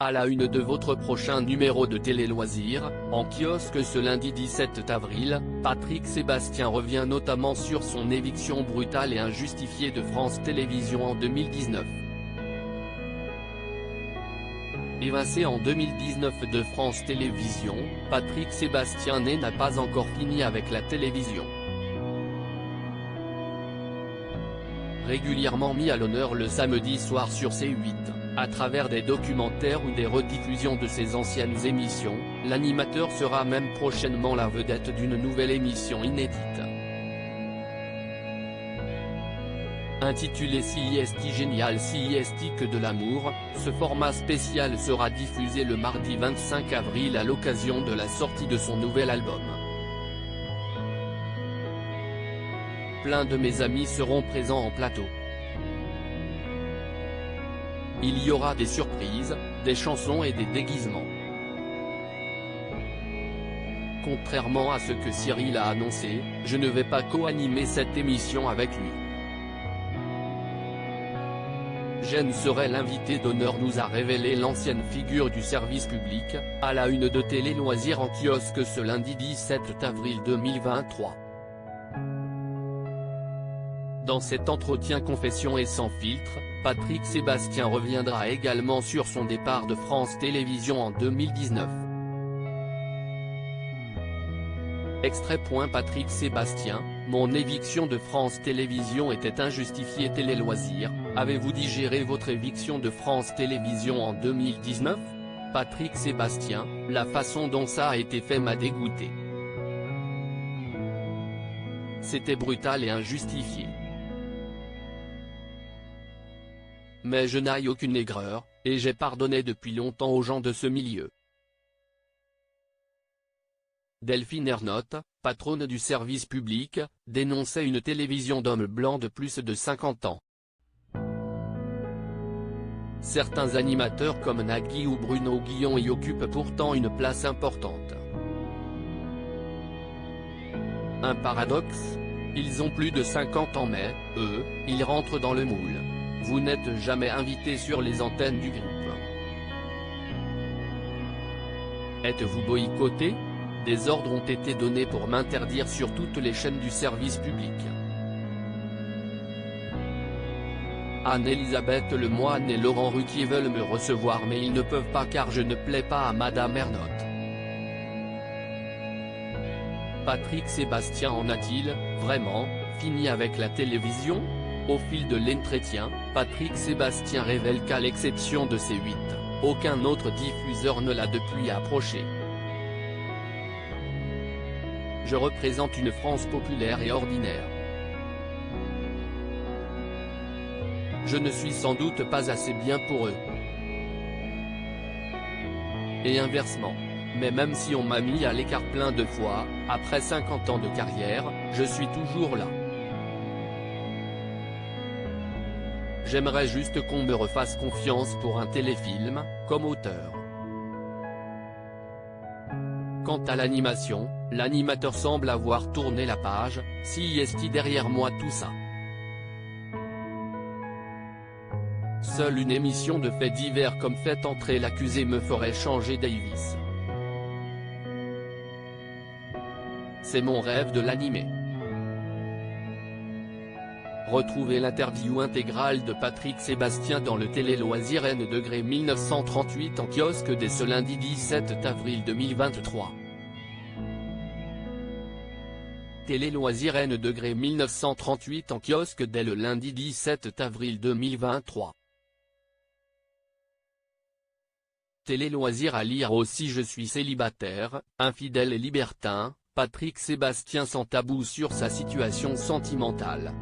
À la une de votre prochain numéro de Télé Loisirs, en kiosque ce lundi 17 avril, Patrick Sébastien revient notamment sur son éviction brutale et injustifiée de France Télévisions en 2019. Évincé en 2019 de France Télévisions, Patrick Sébastien n'a pas encore fini avec la télévision. Régulièrement mis à l'honneur le samedi soir sur C8, à travers des documentaires ou des rediffusions de ses anciennes émissions, l'animateur sera même prochainement la vedette d'une nouvelle émission inédite. Intitulé CIST Génial CIST que de l'amour, ce format spécial sera diffusé le mardi 25 avril à l'occasion de la sortie de son nouvel album. Plein de mes amis seront présents en plateau. Il y aura des surprises, des chansons et des déguisements. Contrairement à ce que Cyril a annoncé, je ne vais pas co-animer cette émission avec lui. Jeanne serait l'invité d'honneur, nous a révélé l'ancienne figure du service public, à la une de Télé Loisirs en kiosque ce lundi 17 avril 2023. Dans cet entretien confession et sans filtre, Patrick Sébastien reviendra également sur son départ de France Télévisions en 2019. Extrait. Patrick Sébastien, mon éviction de France Télévisions était injustifiée. Télé Loisirs, avez-vous digéré votre éviction de France Télévisions en 2019 ? Patrick Sébastien, la façon dont ça a été fait m'a dégoûté. C'était brutal et injustifié. Mais je n'ai aucune aigreur, et j'ai pardonné depuis longtemps aux gens de ce milieu. Delphine Ernotte, patronne du service public, dénonçait une télévision d'hommes blancs de plus de 50 ans. Certains animateurs comme Nagui ou Bruno Guillon y occupent pourtant une place importante. Un paradoxe ? Ils ont plus de 50 ans mais, eux, ils rentrent dans le moule. Vous n'êtes jamais invité sur les antennes du groupe. Êtes-vous boycotté ? Des ordres ont été donnés pour m'interdire sur toutes les chaînes du service public. Anne-Elisabeth Lemoine et Laurent Ruquier veulent me recevoir mais ils ne peuvent pas car je ne plais pas à Madame Ernotte. Patrick Sébastien en a-t-il, vraiment, fini avec la télévision ? Au fil de l'entretien, Patrick Sébastien révèle qu'à l'exception de C8, aucun autre diffuseur ne l'a depuis approché. Je représente une France populaire et ordinaire. Je ne suis sans doute pas assez bien pour eux. Et inversement. Mais même si on m'a mis à l'écart plein de fois, après 50 ans de carrière, je suis toujours là. J'aimerais juste qu'on me refasse confiance pour un téléfilm, comme auteur. Quant à l'animation, l'animateur semble avoir tourné la page, CIST derrière moi tout ça. Seule une émission de faits divers comme Faites entrer l'accusé me ferait changer Davis. C'est mon rêve de l'animer. Retrouvez l'interview intégrale de Patrick Sébastien dans le Télé Loisirs N° 1938 en kiosque dès ce lundi 17 avril 2023. Télé Loisirs N° 1938 en kiosque dès le lundi 17 avril 2023. Télé Loisirs à lire aussi. Je suis célibataire, infidèle et libertin, Patrick Sébastien sans tabou sur sa situation sentimentale.